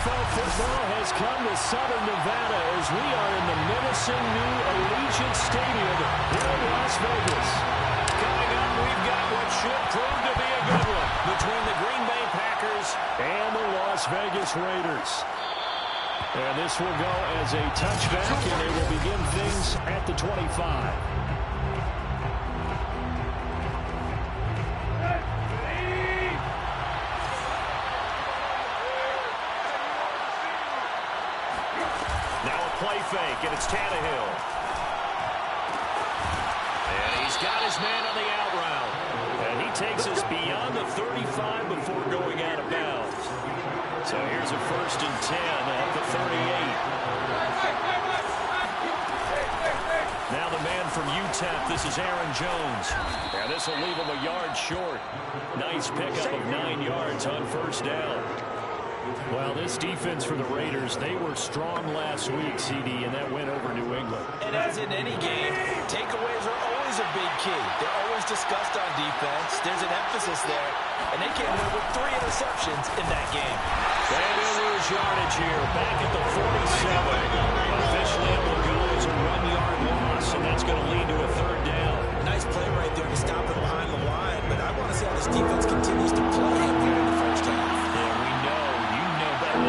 NFL football has come to Southern Nevada as we are in the menacing new Allegiant Stadium here in Las Vegas. Coming up, we've got what should prove to be a good one between the Green Bay Packers and the Las Vegas Raiders. And this will go as a touchback, and they will begin things at the 25. Play fake, and it's Tannehill. And he's got his man on the out route. And he takes us beyond the 35 before going out of bounds. So here's a 1st and 10 at the 38. Now the man from UTEP, this is Aaron Jones. And this will leave him a yard short. Nice pickup of 9 yards on 1st down. Well, this defense for the Raiders, they were strong last week, CD, and that went over New England. And as in any game, takeaways are always a big key. They're always discussed on defense. There's an emphasis there, and they came away with 3 interceptions in that game. They will lose yardage here, back at the 47. Officially, it will go as a 1-yard loss, and that's going to lead to a 3rd down. Nice play right there to stop it behind the line, but I want to see how this defense continues to play him here in the first half. He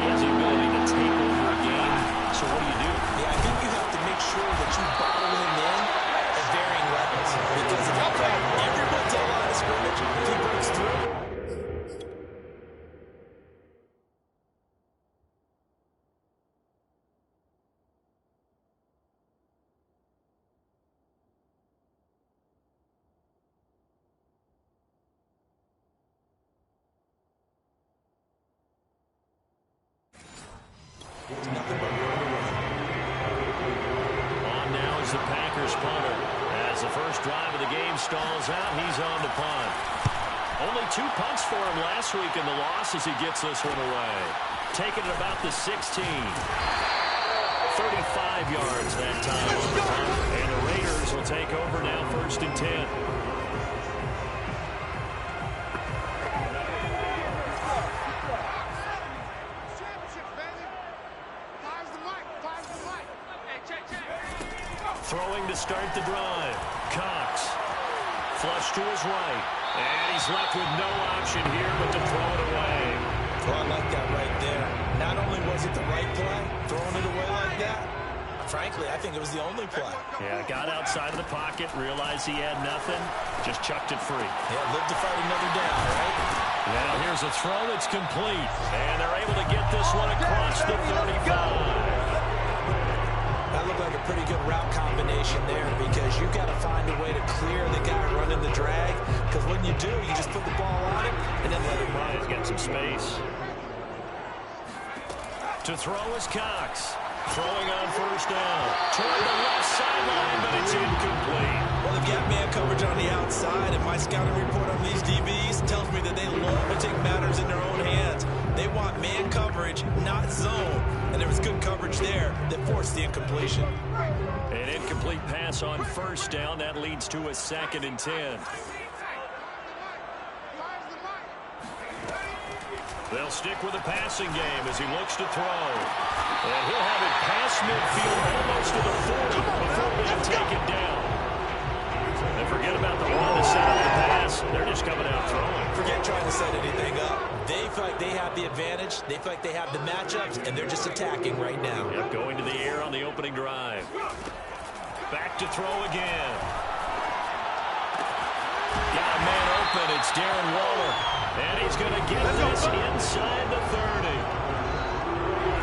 has the ability to take over a game. So what do you do? Yeah, I think you have to make sure that you bottle him in at varying levels. Because if you crack everyone to a line of scrimmage, if he breaks through. The Packers punter. As the first drive of the game stalls out, he's on to punt. Only 2 punts for him last week in the loss as he gets this one away. Taking it about the 16. 35 yards that time on the punt. And the Raiders will take over now, 1st and 10. Throwing to start the drive. Cox. Flush to his right. And he's left with no option here but to throw it away. Oh, I like that right there. Not only was it the right play, throwing it away like that, frankly, I think it was the only play. Yeah, got outside of the pocket, realized he had nothing, just chucked it free. Yeah, lived to fight another down, right? Now here's a throw that's complete. And they're able to get this one across the 35. That looked like a pretty good route combination there because you've got to find a way to clear the guy running the drag because when you do, you just put the ball on him and then let him run. He's got some space. To throw is Cox. Throwing on 1st down. Toward the left sideline, but it's incomplete. Well, they've got man coverage on the outside, and my scouting report on these DBs tells me that they love to take matters in their own hands. They want man coverage, not zone. And there was good coverage there that forced the incompletion. An incomplete pass on 1st down. That leads to a 2nd and 10. They'll stick with the passing game as he looks to throw. And he'll have it past midfield almost to the 40 before being taken down. And forget about the run to set up the pass. They're just coming out throwing. Forget trying to set anything up. They feel like they have the advantage. They feel like they have the matchups, and they're just attacking right now. Yep, going to the air on the opening drive. Back to throw again. Got a man open. It's Darren Waller. And he's going to get this inside the 30.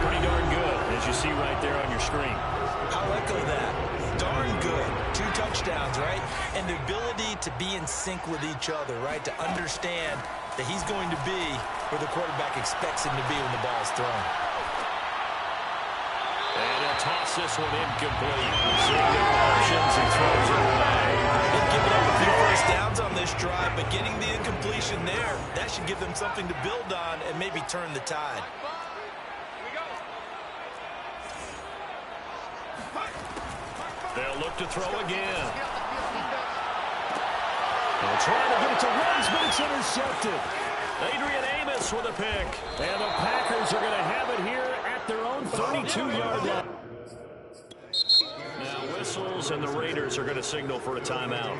Pretty darn good, as you see right there on your screen. I'll echo that. Darn good. 2 touchdowns, right? And the ability to be in sync with each other, right? To understand that he's going to be where the quarterback expects him to be when the ball is thrown. And he'll toss this one incomplete. Seeing the options, he throws it away. They've given up a few 1st downs on this drive, but getting the incompletion there, that should give them something to build on and maybe turn the tide. They'll look to throw again. They'll try to get it to Ruggs, but it's intercepted. Adrian Amos with a pick. And the Packers are going to have it here at their own 32-yard line. Now whistles, and the Raiders are going to signal for a timeout.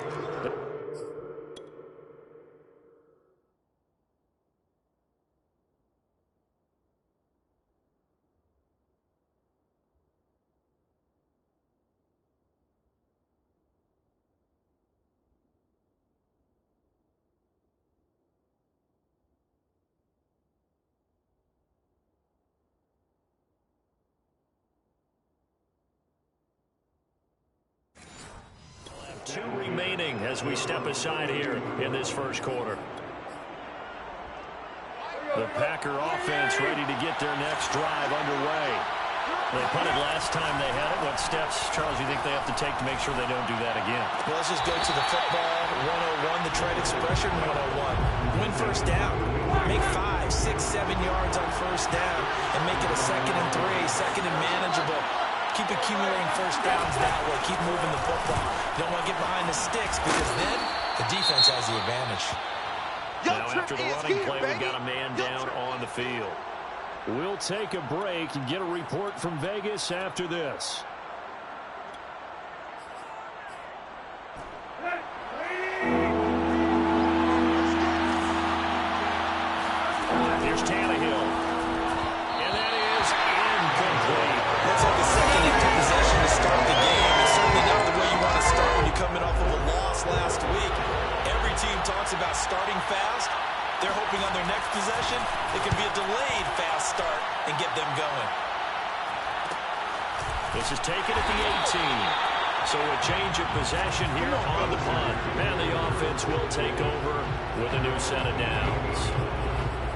Two remaining as we step aside here in this first quarter. The Packer offense ready to get their next drive underway. They punted last time they had it. What steps, Charles, you think they have to take to make sure they don't do that again? Well, let's just go to the football 101, the trade expression 101. Win first down. Make 5, 6, 7 yards on first down and make it a 2nd and 3, 2nd and manageable. Keep accumulating first downs that way. Keep moving the football. You don't want to get behind the sticks because then the defense has the advantage. Now after the running play, we've got a man down on the field. We'll take a break and get a report from Vegas after this. Here's Tannehill. And that is incomplete. Looks like a second into possession to start the game. It's certainly not the way you want to start when you're coming off of a loss last week. Every team talks about starting fast. They're hoping on their next possession it can be a delayed fast start and get them going. This is taken at the 18. So a change of possession here on the punt. And the offense will take over with a new set of downs.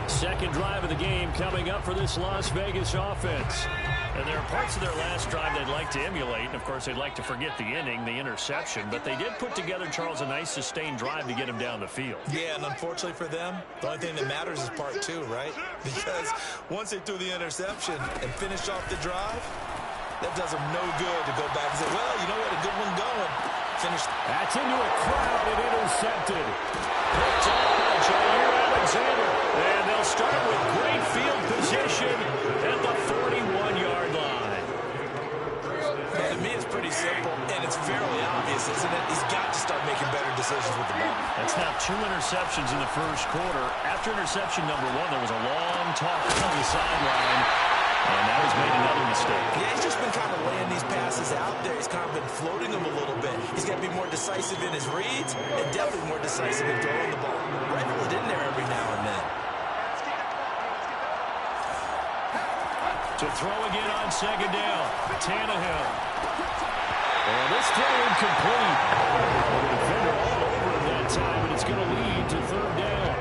Second drive of the game coming up for this Las Vegas offense. And there are parts of their last drive they'd like to emulate. And, of course, they'd like to forget the inning, the interception. But they did put together, Charles, a nice sustained drive to get him down the field. Yeah, and unfortunately for them, the only thing that matters is part 2, right? Because once they threw the interception and finished off the drive, that does them no good to go back and say, well, you know what, a good one going. Finish. That's into a crowd and intercepted. Picked up by Jair Alexander. And they'll start with great field position at the 41-yard line. Man, to me, it's pretty simple, and it's fairly obvious, isn't it? He's got to start making better decisions with the ball. That's now 2 interceptions in the first quarter. After interception number 1, there was a long talk on the sideline, and now he's made another mistake. Yeah, he's just been kind of laying these passes out there. He's kind of been floating them a little bit. He's got to be more decisive in his reads and definitely more decisive in throwing the ball. Rifle it in there every now and then. To throw again on second down, Tannehill. And this throw incomplete. The defender all over him that time, and it's going to lead to third down.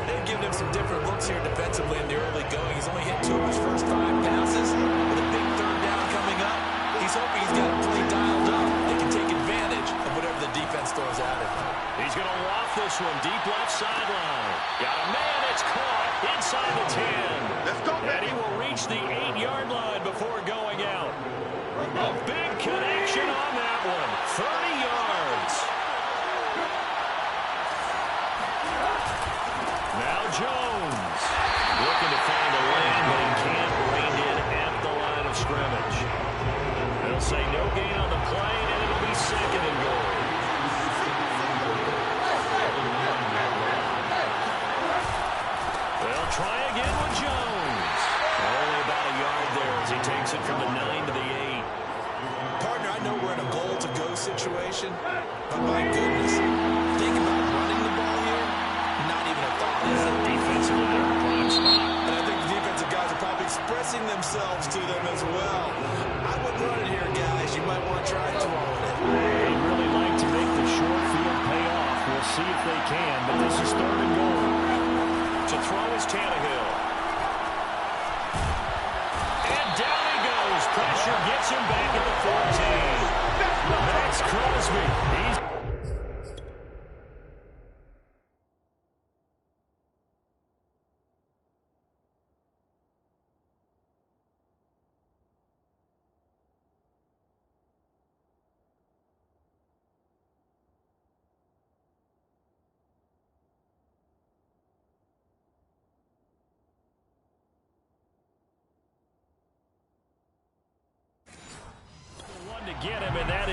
They've given him some different looks here defensively in the early going. He's only hit 2 of his first 5 passes. With a big third down coming up, he's hoping he's got a play dialed up. They can take advantage of whatever the defense throws at him. He's going to loft this one deep left sideline. Got a man, it's caught inside the 10. Let's go, and he will reach the 8-yard line before going out. A big connection on that one. 30 yards. Now Jones looking to find a lane, but he can't rein in at the line of scrimmage. They'll say no gain on the play, and it'll be second and goal. They'll try again with Jones. Only about a yard there as he takes it from the 9 to the 8. Partner, I know we're in a goal-to-go situation, but my goodness, think about running the ball here. Not even a thought, is it? Defensively, they're in a prime spot. And I think the defensive guys are probably expressing themselves to them as well. I wouldn't run it here, guys. You might want to try throwing it. They'd really like to make the short field pay off. We'll see if they can, but this is third and goal. To throw is Tannehill. And down he goes. Pressure gets him back at the 14. Max Crosby. He's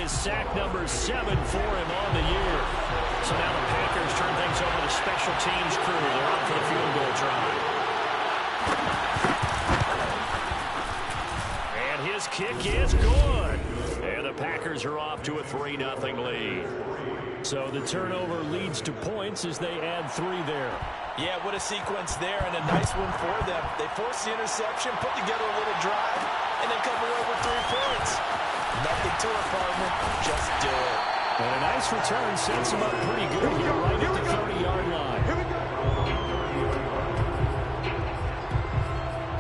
is sack number 7 for him on the year. So now the Packers turn things over to special teams crew. They're up for the field goal try. And his kick is good. And the Packers are off to a 3-0 lead. So the turnover leads to points as they add 3 there. Yeah, what a sequence there, and a nice one for them. They forced the interception, put together a little drive, and then come away with 3 points. Nothing to it, partner. Just do it. And a nice return sets him up pretty good here, right at the 30-yard line.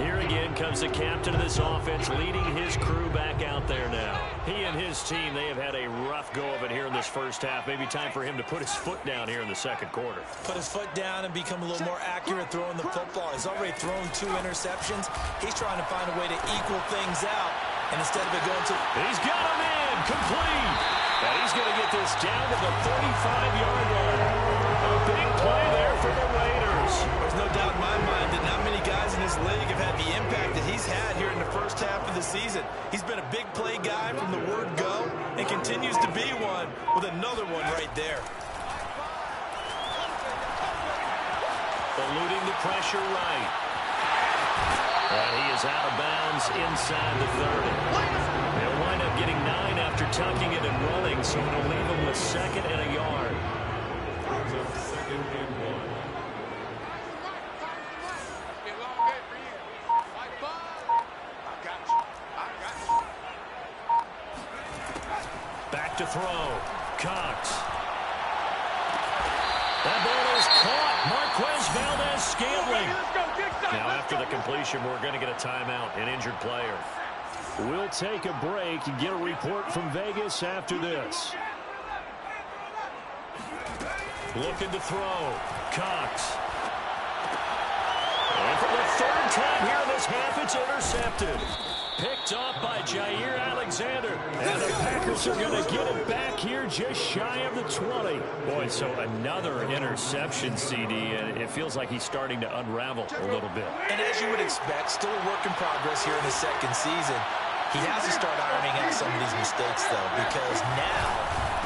Here again comes the captain of this offense, leading his crew back out there now. He and his team, they have had a rough go of it here in this first half. Maybe time for him to put his foot down here in the second quarter. Put his foot down and become a little more accurate throwing the football. He's already thrown 2 interceptions. He's trying to find a way to equal things out. And instead of it going to... He's got him in, complete. And he's going to get this down to the 35-yard line. A big play there for the Raiders. There's no doubt in my mind that not many guys in this league have had the impact that he's had here in the first half of the season. He's been a big play guy from the word go and continues to be one with another one right there. Eluding the pressure right. And he is out of bounds inside the 30. They'll wind up getting 9 after tucking it and running, so it'll leave them with 2nd and a yard. Back to throw. Cox. That ball is caught. Marquez Valdes-Scantling. Now, after the completion, we're going to get a timeout, an injured player. We'll take a break and get a report from Vegas after this. Looking to throw. Cox. And for the 3rd time here in this half, it's intercepted. Picked off by Jair Alexander. And the Packers are going to get it back here just shy of the 20. Boy, so another interception, CD, and it feels like he's starting to unravel a little bit. And as you would expect, still a work in progress here in his 2nd season. He has to start ironing out some of these mistakes, though, because now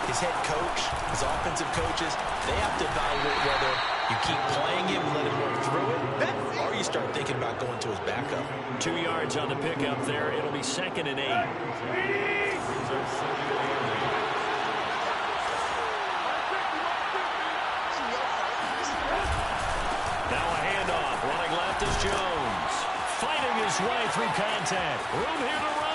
his head coach, his offensive coaches, they have to evaluate whether you keep playing him and let him work through it, or you start thinking about going to his backup. 2 yards on the pickup there. It'll be 2nd and 8. Now a handoff. Running left is Jones. Fighting his way through contact. Room here to run.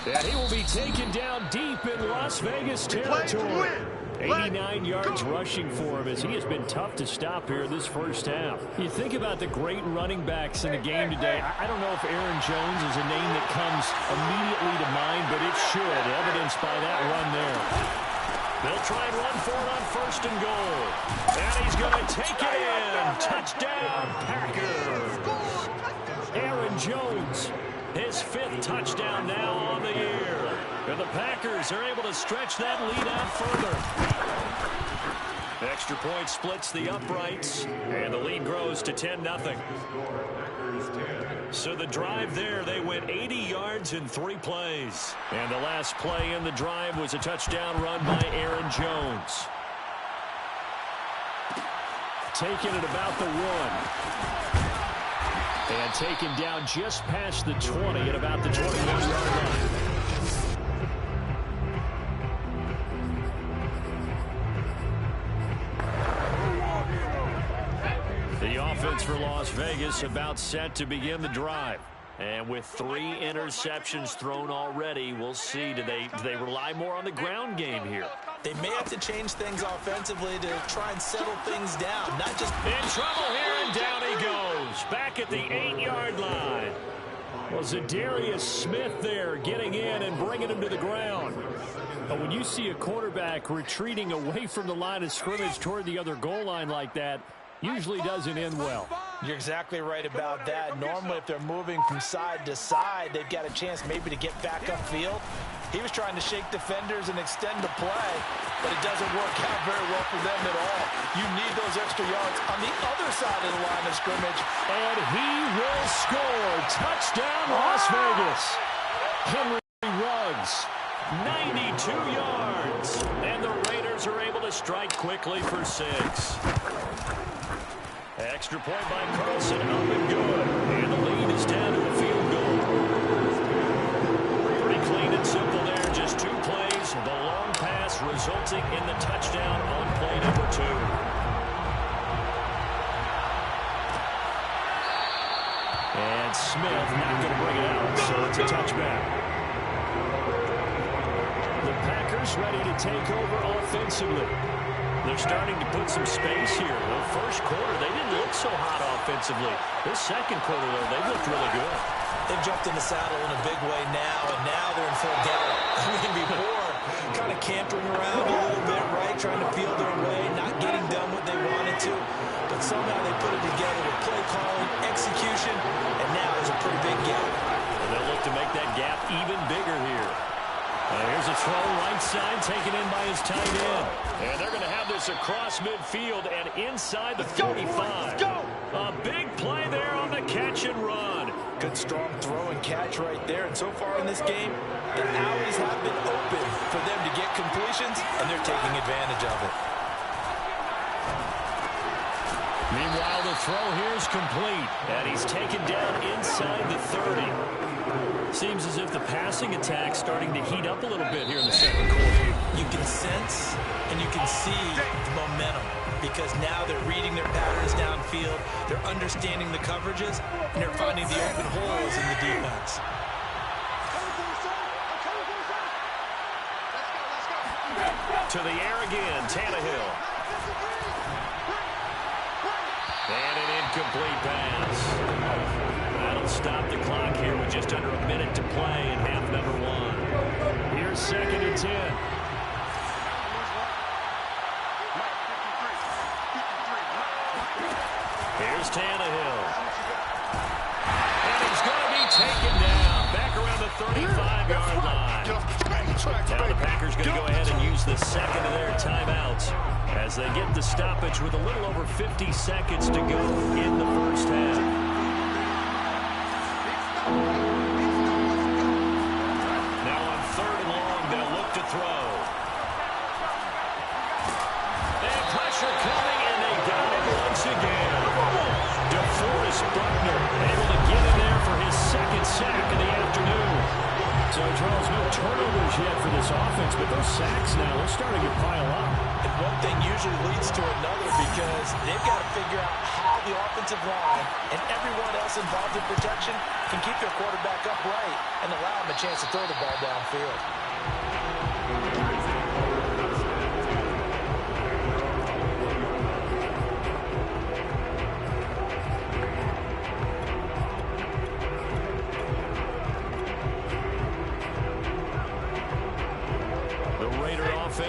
And he will be taken down deep in Las Vegas territory. 89 yards rushing for him as he has been tough to stop here this first half. You think about the great running backs in the game today. I don't know if Aaron Jones is a name that comes immediately to mind, but it should, evidenced by that run there. They'll try and run for it on 1st and goal. And he's going to take it in. Touchdown, Packers. Aaron Jones. His 5th touchdown now on the year. And the Packers are able to stretch that lead out further. Extra point splits the uprights, and the lead grows to 10-0. So the drive there, they went 80 yards in 3 plays. And the last play in the drive was a touchdown run by Aaron Jones. Taken at about the 1. And taken down just past the 20 at about the 21-yard line. The offense for Las Vegas about set to begin the drive. And with 3 interceptions thrown already, we'll see. Do they rely more on the ground game here? They may have to change things offensively to try and settle things down. Not just in trouble here, and down he goes. Back at the 8-yard line. Well, Zadarius Smith there getting in and bringing him to the ground. But when you see a quarterback retreating away from the line of scrimmage toward the other goal line like that, usually doesn't end well. You're exactly right about that. Normally, if they're moving from side to side, they've got a chance maybe to get back upfield. He was trying to shake defenders and extend the play, but it doesn't work out very well for them at all. You need those extra yards on the other side of the line of scrimmage. And he will score. Touchdown, Las Vegas. Henry Ruggs, 92 yards. And the Raiders are able to strike quickly for 6. Extra point by Carlson, up and good. And the lead is down to a field goal. Pretty clean and simple there, just 2 plays. The long pass resulting in the touchdown on play number 2. And Smith not going to bring it out, so it's a touchback. The Packers ready to take over offensively. They're starting to put some space here. The first quarter, they didn't look so hot offensively. This second quarter, though, they looked really good. They've jumped in the saddle in a big way now, and now they're in full gallop. I mean, before, kind of cantering around a little bit, right, trying to feel their way, not getting done what they wanted to. But somehow they put it together with play calling, execution, and now there's a pretty big gap. And they'll look to make that gap even bigger here. Here's a throw right side taken in by his tight end. And they're going to have this across midfield and inside the 35. A big play there on the catch and run. Good strong throw and catch right there. And so far in this game, the alleys have been open for them to get completions, and they're taking advantage of it. Meanwhile, the throw here is complete, and he's taken down inside the 30. Seems as if the passing attack's starting to heat up a little bit here in the second quarter. You can sense and you can see the momentum because now they're reading their patterns downfield, they're understanding the coverages, and they're finding the open holes in the defense. To the air again, Tannehill. And an incomplete pass. That'll stop the clock here with just under a minute to play in half number 1. Here's 2nd and 10. Here's Tannehill. And he's going to be taken down. Back around the 35-yard line. Now the Packers going to go ahead and use the second of their timeouts as they get the stoppage with a little over 50 seconds to go in the first half. Now on 3rd and long, they'll look to throw. And pressure coming, and they got it once again. DeForest Buckner able to get in there for his 2nd sack of the afternoon. So, Charles, no turnovers yet for this offense, but those sacks now, they're starting to pile up. And one thing usually leads to another because they've got to figure out how the offensive line and everyone else involved in protection can keep their quarterback upright and allow him a chance to throw the ball downfield.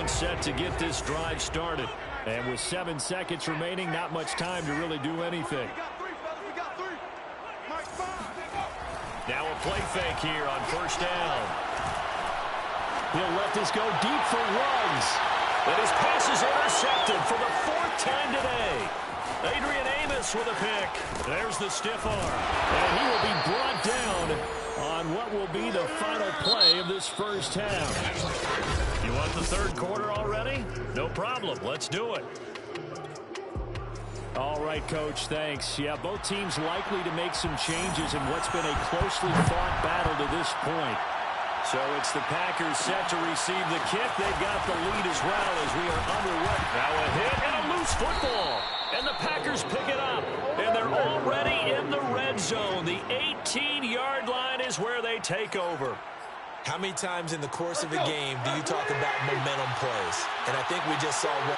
Set to get this drive started. And with 7 seconds remaining, not much time to really do anything. Now a play fake here on 1st down. He'll let this go deep for Ruggs. And his pass is intercepted for the 4th time today. Adrian Amos with a pick. There's the stiff arm. And he will be brought down on what will be the final play of this first half. You want the 3rd quarter already? No problem. Let's do it. All right, Coach, thanks. Yeah, both teams likely to make some changes in what's been a closely fought battle to this point. So it's the Packers set to receive the kick. They've got the lead as well as we are underway. Now a hit and a loose football. And the Packers pick it up. And they're already in the red zone. The 18-yard line is where they take over. How many times in the course of a game do you talk about momentum plays? And I think we just saw one.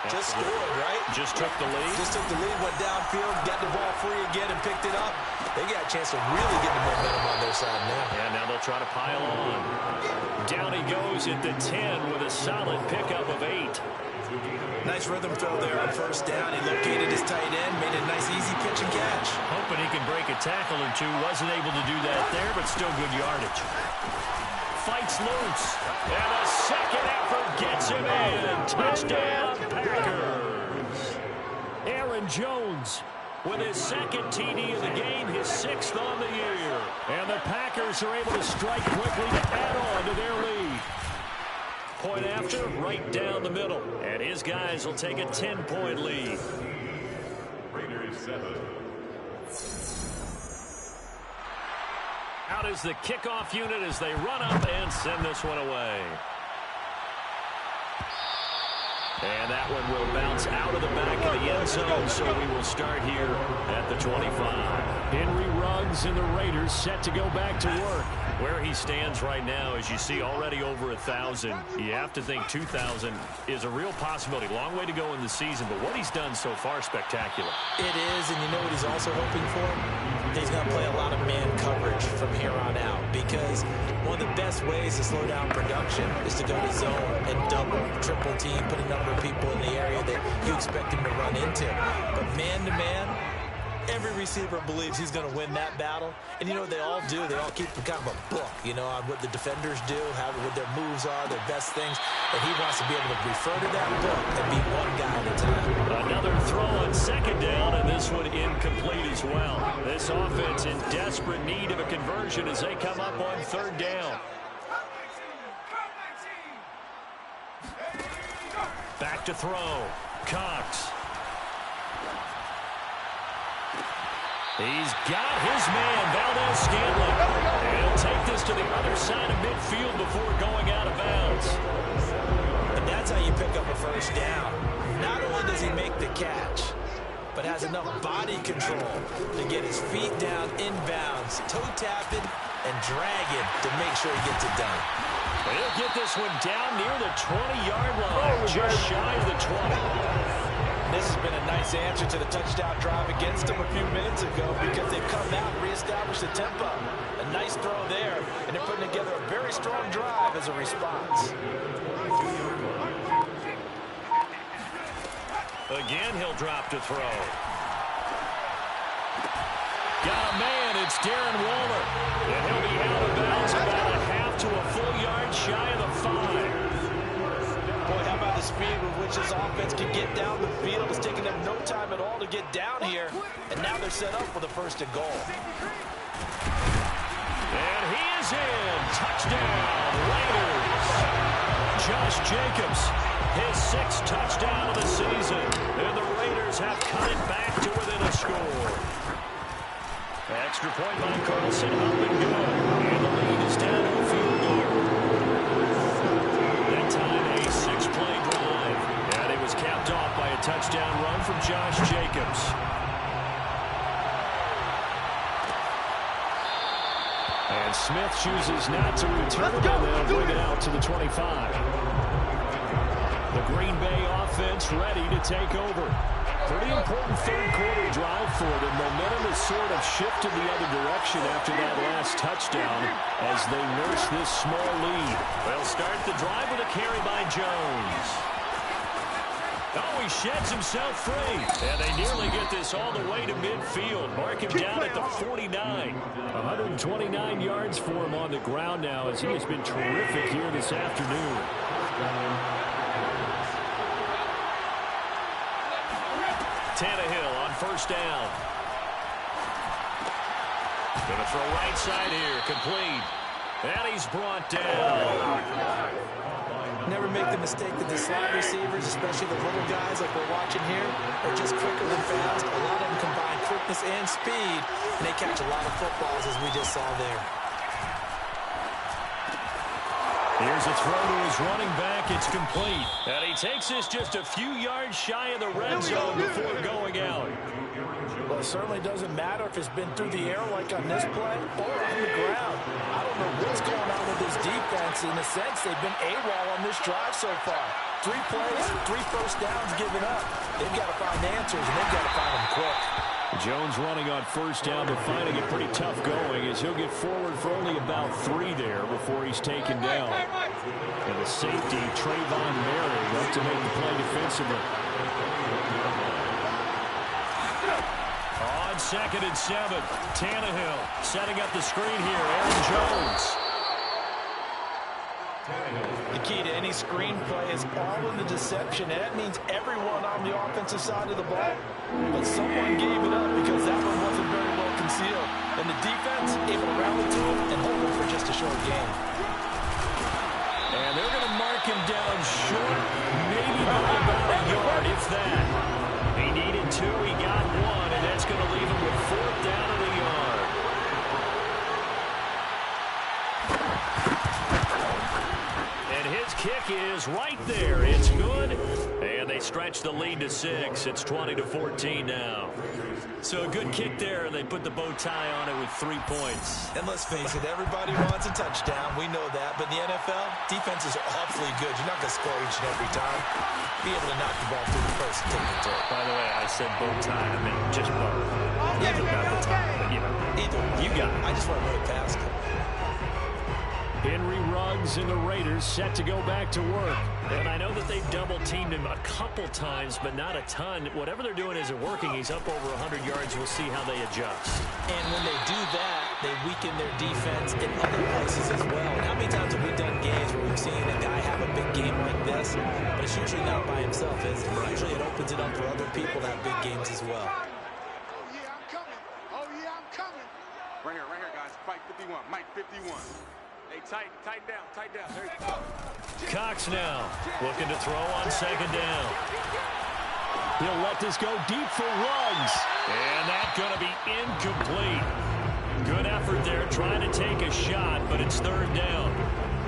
Just scored, right? Just took the lead. Just took the lead, went downfield, got the ball free again, and picked it up. They got a chance to really get the momentum on their side now. Yeah, now they'll try to pile on. Down he goes at the 10 with a solid pickup of 8. Nice rhythm throw there on 1st down. He located his tight end, made a nice easy pitch and catch. Hoping he can break a tackle or two. Wasn't able to do that there, but still good yardage. fights loose. And the second effort gets him in. Touchdown, Packers. Aaron Jones with his second TD of the game, his 6th on the year. And the Packers are able to strike quickly to add on to their lead. Point after, right down the middle. And his guys will take a 10-point lead. Raiders 7. Out is the kickoff unit as they run up and send this one away. And that one will bounce out of the back of the end zone, so we will start here at the 25. Henry Ruggs and the Raiders set to go back to work. Where he stands right now, as you see, already over 1,000. You have to think 2,000 is a real possibility. Long way to go in the season, but what he's done so far, spectacular. It is, and you know what he's also hoping for? He's going to play a lot of man coverage from here on out, because one of the best ways to slow down production is to go to zone and double, triple team, put a number of people in the area that you expect him to run into. But man-to-man, every receiver believes he's going to win that battle. And you know what they all do? They all keep kind of a book, you know, on what the defenders do, what their moves are, their best things. And he wants to be able to refer to that book and be one guy at a time. Another throw on second down, and this one incomplete as well. This offense in desperate need of a conversion as they come up on third down. Back to throw. Cox. He's got his man, Valdes-Scantling. And he'll take this to the other side of midfield before going out of bounds. And that's how you pick up a first down. Not only does he make the catch, but has enough body control to get his feet down inbounds, toe tapping and dragging to make sure he gets it done. He'll get this one down near the 20-yard line, just shy of the 20. This has been a nice answer to the touchdown drive against them a few minutes ago, because they've come out and reestablished the tempo. A nice throw there, and they're putting together a very strong drive as a response. Again, he'll drop to throw. Got a man, it's Darren Waller. And he'll be out of bounds about a half to a full yard shy of the 5. Boy, how about the speed with which this offense can get down the field? It's taking them no time at all to get down here. And now they're set up for the first and goal. And he is in. Touchdown, Raiders. Josh Jacobs, his 6th touchdown of the season. And the Raiders have cut it back to within a score. Extra point by Carlson, up and good. And the lead is down to a field goal. That time a 6-play drive. And it was capped off by a touchdown run from Josh Jacobs. And Smith chooses not to return it, and they'll bring it out to the 25. The Green Bay offense ready to take over. Pretty important third-quarter drive for them. Momentum has sort of shifted the other direction after that last touchdown as they nurse this small lead. They'll start the drive with a carry by Jones. Oh, he sheds himself free. And they nearly get this all the way to midfield. Mark him down at the 49. 129 yards for him on the ground now, as he has been terrific here this afternoon. Tannehill on first down. Gonna throw right side here, complete. And he's brought down. Never make the mistake that the slot receivers, especially the little guys like we're watching here, are just quicker than fast. A lot of them combine quickness and speed, and they catch a lot of footballs, as we just saw there. Here's a throw to his running back. It's complete. And he takes this just a few yards shy of the red zone before going out. Well, it certainly doesn't matter if it's been through the air like on this play or on the ground. I don't know what's going on with this defense. In a sense, they've been AWOL on this drive so far. 3 plays, 3 first downs given up. They've got to find answers, and they've got to find them quick. Jones running on first down, but finding it pretty tough going as he'll get forward for only about 3 there before he's taken down. And the safety, Trayvon Merrick, up to make the play defensively. On 2nd and 7, Tannehill setting up the screen here. Aaron Jones. The key to any screenplay is all in the deception, and that means everyone on the offensive side of the ball. But someone gave it up because that one wasn't very well concealed. And the defense able to rally to him and hold him for just a short game. And they're going to mark him down short, maybe by about a yard, if that. He needed 2, he got 1, and that's going to leave him with 4th down of the yard. And his kick is right there. It's good. And they stretch the lead to 6. It's 20-14 now. So a good kick there, and they put the bow tie on it with 3 points. And let's face it, everybody wants a touchdown. We know that. But in the NFL, defenses are awfully good. You're not going to score each and every time. Be able to knock the ball through the first and take it to it. By the way, I said bow tie. I meant just bow. Even about the time. But, you know, either. You got it. I just want to run it past him. Henry Ruggs and the Raiders set to go back to work. And I know that they've double-teamed him a couple times, but not a ton. Whatever they're doing isn't working. He's up over 100 yards. We'll see how they adjust. And when they do that, they weaken their defense in other places as well. And how many times have we done games where we've seen a guy have a big game like this, but it's usually not by himself, is it? Usually it opens it up for other people to have big games as well. Oh, yeah, I'm coming. Oh, yeah, I'm coming. Right here, guys. Fight 51. Mike 51. Hey, tighten down. There you go. Cox now looking to throw on 2nd down. He'll let this go deep for Ruggs. And that's going to be incomplete. Good effort there trying to take a shot, but it's 3rd down.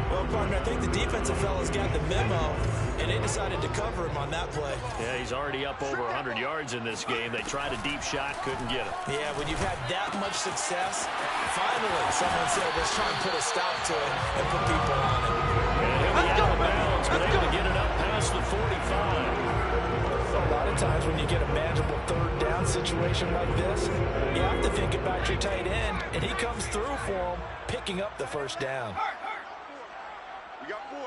Well, partner, I think the defensive fellas got the memo, and they decided to cover him on that play. Yeah, he's already up over 100 yards in this game. They tried a deep shot, couldn't get it. Yeah, when you've had that much success, finally someone said, let's try and put a stop to it and put people on it. And he'll be out of bounds, but able to get it up past the 45. A lot of times when you get a manageable 3rd down situation like this, you have to think about your tight end, and he comes through for him, picking up the 1st down. We got 4.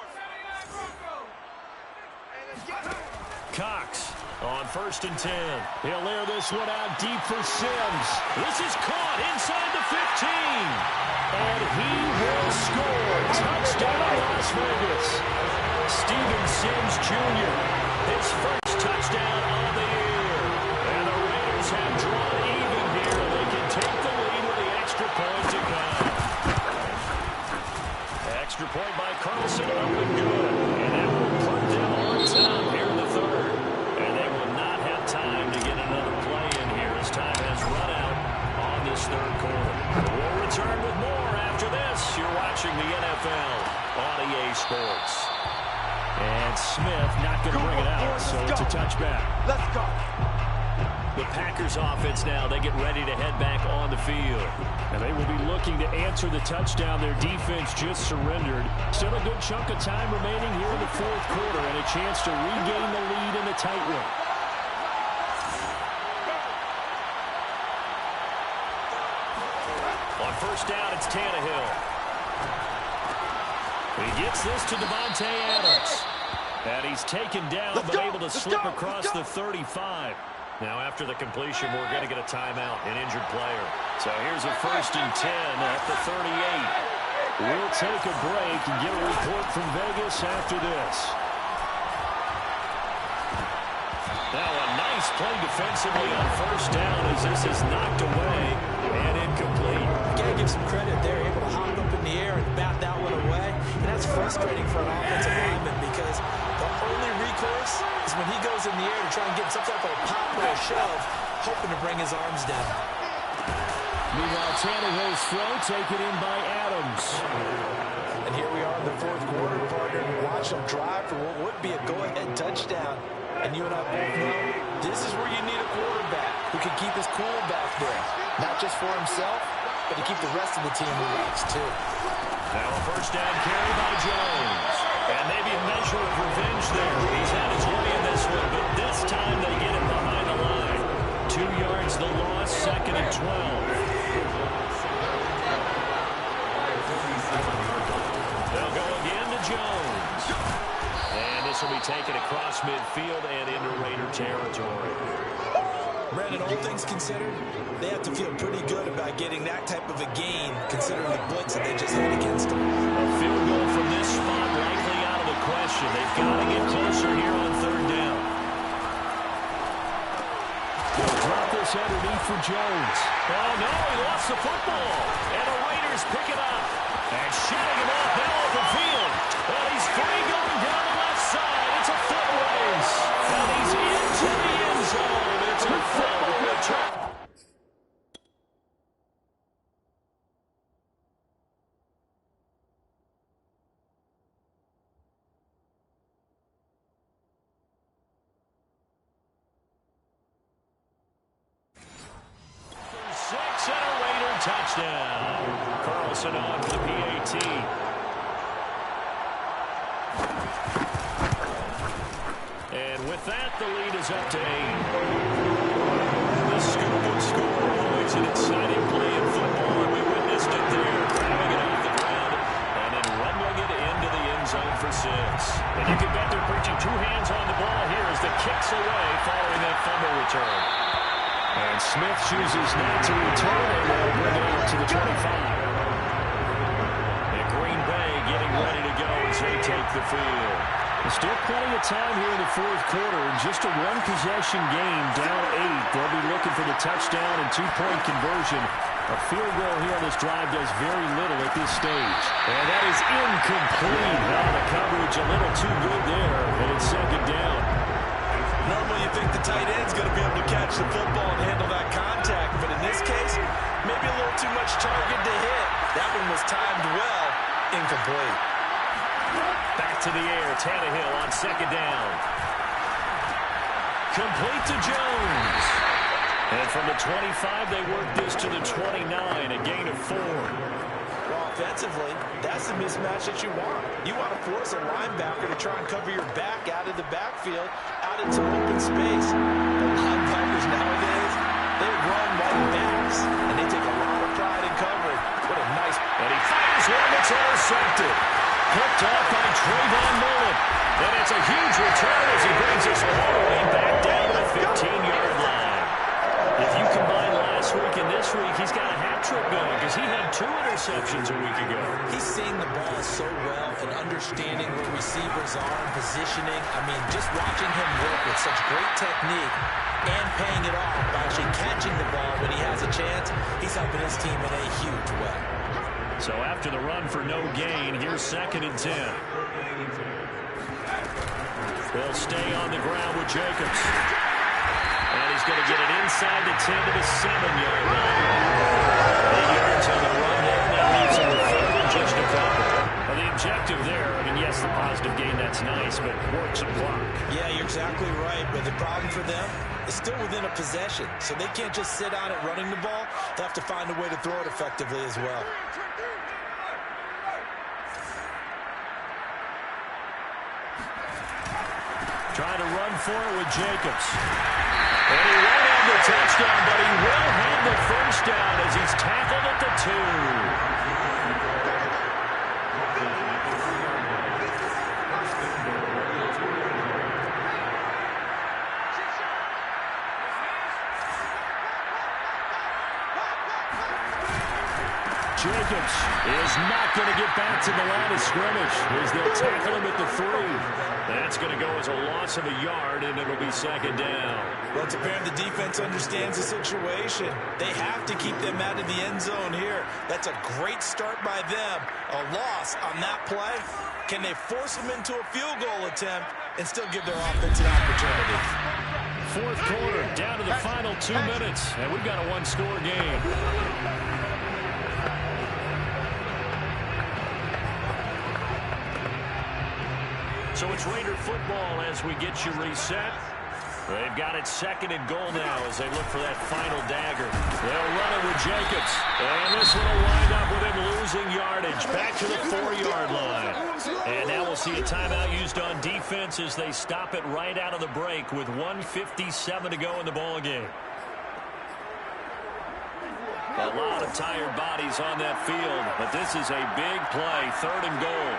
Cox on 1st and 10. He'll air this one out deep for Sims. This is caught inside the 15. And he will score. Touchdown, Las Vegas. Steven Sims Jr., his first touchdown of the year. And the Raiders have drawn even here. They can take the lead with the extra point to come. Extra point by Carlson, up and good. And that will put them on top here in the 3rd. And they will not have time to get another play in here as time has run out on this 3rd quarter. We'll return with more after this. You're watching the NFL on EA Sports. And Smith not going to bring it out, so it's a touchback. Let's go. The Packers offense now, they get ready to head back on the field. And they will be looking to answer the touchdown their defense just surrendered. Still a good chunk of time remaining here in the 4th quarter and a chance to regain the lead in the tight one. On 1st down, it's Tannehill. He gets this to Davante Adams. And he's taken down, but able to slip across the 35. Now, after the completion, we're going to get a timeout, an injured player. So here's a 1st and 10 at the 38. We'll take a break and get a report from Vegas after this. Now a nice play defensively on 1st down as this is knocked away and incomplete. Got to give some credit there, able to hop up in the air and bat that one away. And that's frustrating for an offensive lineman because the only recourse is when he goes in the air to try and get some type of a pop or a shove, hoping to bring his arms down. Meanwhile, Tannehill's throw taken in by Adams. And here we are in the 4th quarter, partner. Watch them drive for what would be a go-ahead touchdown. And you and I both know this is where you need a quarterback who can keep his cool back there. Not just for himself, but to keep the rest of the team relaxed, too. Now a 1st down carry by Jones. And maybe a measure of revenge there. He's had his way in this one, but this time they get him behind the line. 2 yards the loss, 2nd and 12. They'll go again to Jones. And this will be taken across midfield and into Raider territory. Brandon, all things considered, they have to feel pretty good about getting that type of a gain, considering the blitz that they just had against them. A field goal from this spot likely out of the question. They've got to get closer here on third down. They'll drop this underneath for Jones. Oh, no, he lost the football. And the Raiders pick it up. And shooting him off now open field. Well, he's free going down the left side. It's a foot race. And he's into the end zone. It's a fumble return. Touchdown. Carlson on for the PAT. And with that, the lead is up to 8. The scoop and score, always an exciting play in football, and we witnessed it there, grabbing it off the ground and then rumbling it into the end zone for 6. And you can bet they're preaching 2 hands on the ball here as the kick's away following that fumble return. And Smith chooses not to return, and they'll bring it out to the 25. And Green Bay getting ready to go as they take the field. There's still plenty of time here in the fourth quarter. Just a one-possession game, down 8. They'll be looking for the touchdown and 2-point conversion. A field goal here on this drive does very little at this stage. And that is incomplete. Now the coverage a little too good there, and it's second down. Normally you think the tight end's going to be able to catch the football and handle that contact, but in this case, maybe a little too much target to hit. That one was timed well, incomplete. Back to the air, Tannehill on second down. Complete to Jones. And from the 25, they work this to the 29, a gain of 4. Well, offensively, that's the mismatch that you want. You want to force a linebacker to try and cover your back out of the backfield, out into open space. The linebackers nowadays, they run like backs, and they take a lot of pride in covering. What a nice... And he fires one that's intercepted. Picked off by Trayvon Mullen. And it's a huge return as he brings us all the way back down to the 15-yard line. If you combine last week and this week, he's got a hat trick going because he had 2 interceptions a week ago. He's seeing the ball so well and understanding where receivers are and positioning. I mean, just watching him work with such great technique and paying it off by actually catching the ball when he has a chance, he's helping his team in a huge way. So after the run for no gain, here's 2nd and 10. They'll stay on the ground with Jacobs. And he's going to get it inside the 10 to the 7-yard line. 8 yards on the run there. That leaves him with 3rd and just a couple. Well, the objective there, I mean, yes, the positive gain, that's nice, but works a clock. Yeah, you're exactly right. But the problem for them is still within a possession. So they can't just sit on it running the ball. They'll have to find a way to throw it effectively as well. Trying to run for it with Jacobs. And he won't have the touchdown, but he will have the first down as he's tackled at the 2. Jacobs is not going to get back to the line of scrimmage as they'll tackle him at the 3. That's going to go as a loss of a yard, and it'll be 2nd down. Well, it's apparent the defense understands the situation. They have to keep them out of the end zone here. That's a great start by them. A loss on that play. Can they force them into a field goal attempt and still give their offense an opportunity? Fourth quarter, down to the final 2 minutes, and we've got a 1-score game. So it's Raider football as we get you reset. They've got it 2nd and goal now as they look for that final dagger. They'll run it with Jacobs. And this one will wind up with him losing yardage. Back to the 4-yard line. And now we'll see a timeout used on defense as they stop it right out of the break with 1:57 to go in the ballgame. A lot of tired bodies on that field, but this is a big play, 3rd and goal.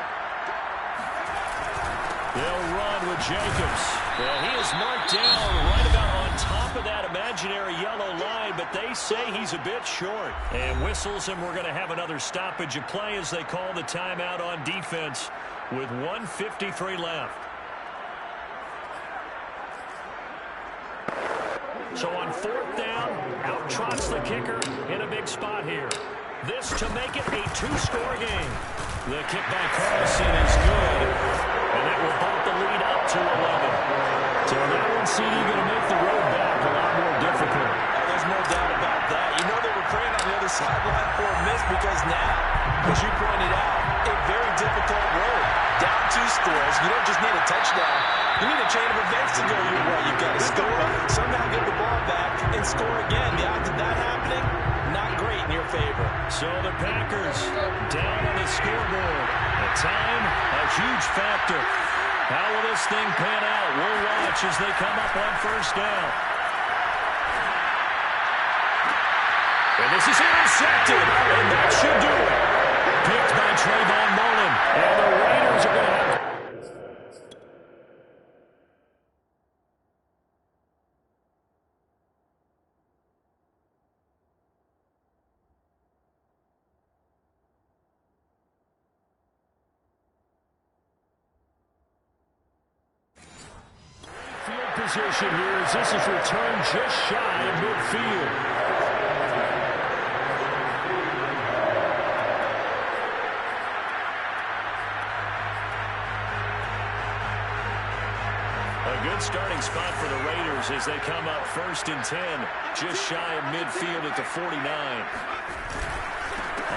They'll run with Jacobs. Well, he is marked down right about on top of that imaginary but they say he's a bit short. And whistles, and we're going to have another stoppage of play as they call the timeout on defense with 1:53 left. So on 4th down, out trots the kicker in a big spot here. This to make it a 2-score game. The kick by Carlson is good, and that will bump the lead up to 11. So that one, CD, going to make the road back a lot more difficult. There's no doubt about that. You know they were praying on the other sideline for a miss because now, as you pointed out, a very difficult road. Down 2 scores. You don't just need a touchdown. You need a chain of events to go your way. You've got to score, somehow get the ball back, and score again. The odds of that happening, not great in your favor. So the Packers down on the scoreboard. The time, a huge factor. How will this thing pan out? We'll watch as they come up on 1st down. And this is intercepted, and that should do it. Picked by Trayvon Mullen, and the Raiders are going to have... Position here as this is returned just shy of midfield. A good starting spot for the Raiders as they come up 1st and 10, just shy of midfield at the 49.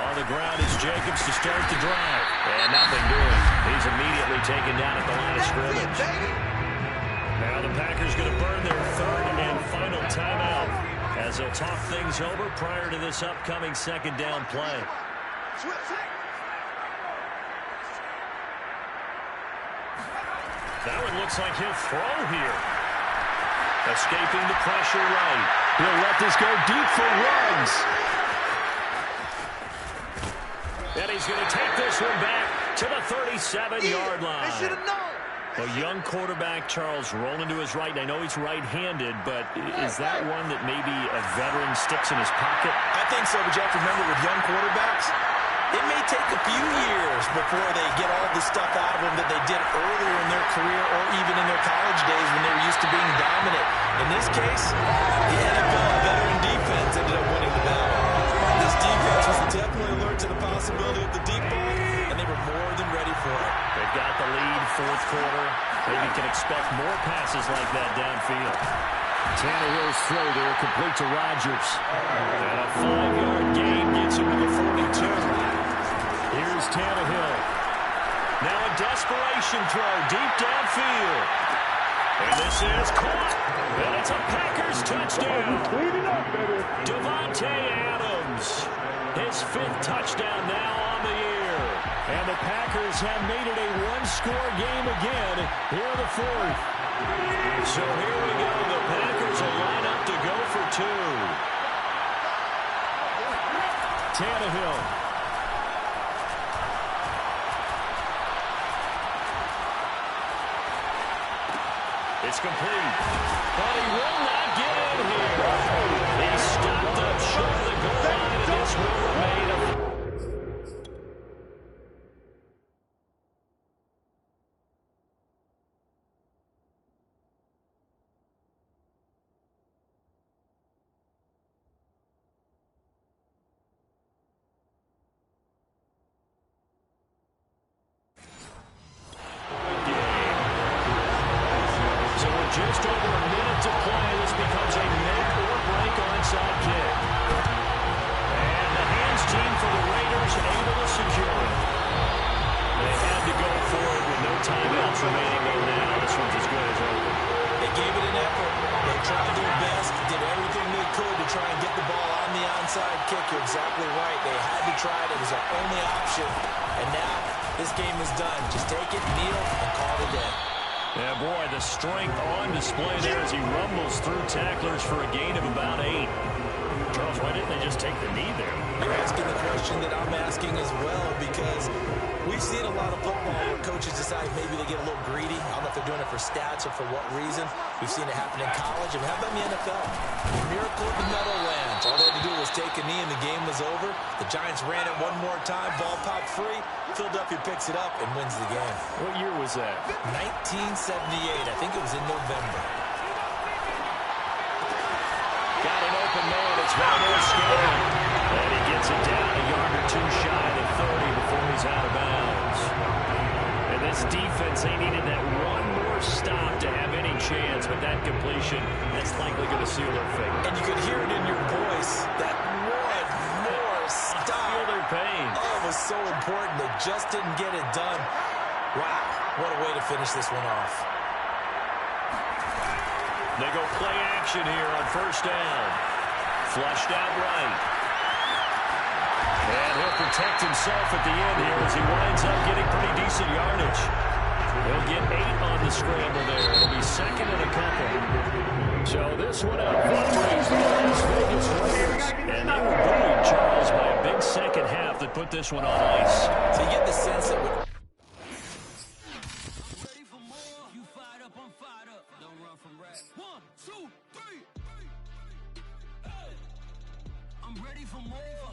On the ground is Jacobs to start the drive. And nothing doing. He's immediately taken down at the line of scrimmage. Now the Packers going to burn their 3rd and final timeout as they'll talk things over prior to this upcoming 2nd down play. That one looks like he'll throw here. Escaping the pressure right. He'll let this go deep for Ruggs. And he's going to take this one back to the 37-yard line. They should have known. A young quarterback, Charles, rolling to his right. I know he's right-handed, but is that one that maybe a veteran sticks in his pocket? I think so, but you have to remember with young quarterbacks, it may take a few years before they get all the stuff out of them that they did earlier in their career or even in their college days when they were used to being dominant. In this case, the NFL veteran defense ended up winning the battle. This defense was definitely alert to the possibility of the deep ball, and they were more than ready for it. They've got the lead, 4th quarter. Maybe can expect more passes like that downfield. Tannehill's throw there, complete to Rodgers. And a 5-yard gain gets him to the 42. Here's Tannehill. Now a desperation throw deep downfield. And this is caught. And it's a Packers touchdown. Davante Adams. His 5th touchdown now on the year. And the Packers have made it a 1-score game again here in the 4th. So here we go. The Packers will line up to go for 2. Tannehill. It's complete. But he will not get in here. He stopped up short of the goal line, and this will remain a... Just over a minute to play. This becomes a make-or-break onside kick. And the hands team for the Raiders able to secure it. They had to go for it with no timeouts remaining, though now this one's as good as over. They gave it an effort. They tried their best, did everything they could to try and get the ball on the onside kick. You're exactly right. They had to try it. It was their only option. And now this game is done. Just take it, kneel, and call it a day. Yeah, boy, the strength on display there as he rumbles through tacklers for a gain of about 8. Charles, why didn't they just take the knee there? You're asking the question that I'm asking as well, because we've seen a lot of football where coaches decide maybe they get a little greedy. I don't know if they're doing it for stats or for what reason. We've seen it happen in college, and how about in the NFL? Miracle of the Meadowlands. All they had to do was take a knee, and the game was over. The Giants ran it one more time. Ball popped free. Philadelphia picks it up and wins the game. What year was that? 1978. I think it was in November. Got an open man. It's Valdez-Scantling. And he gets it down a yard or two shy of the 30 before he's out of bounds. And this defense, they needed that one more stop to have any chance, but that completion, that's likely going to seal their fate. And you could hear it in your voice, that one more stop. I feel their pain. Oh, it was so important. They just didn't get it done. Wow, what a way to finish this one off. They go play action here on first down. Flushed out right. And he'll protect himself at the end here as he winds up getting pretty decent yardage. He'll get 8 on the scramble there. It'll be second and a couple. So this one out victories for the Las Vegas Raiders. And they were buoyed, Charles, by a big second half that put this one on ice. So you get the sense that with I'm ready for more.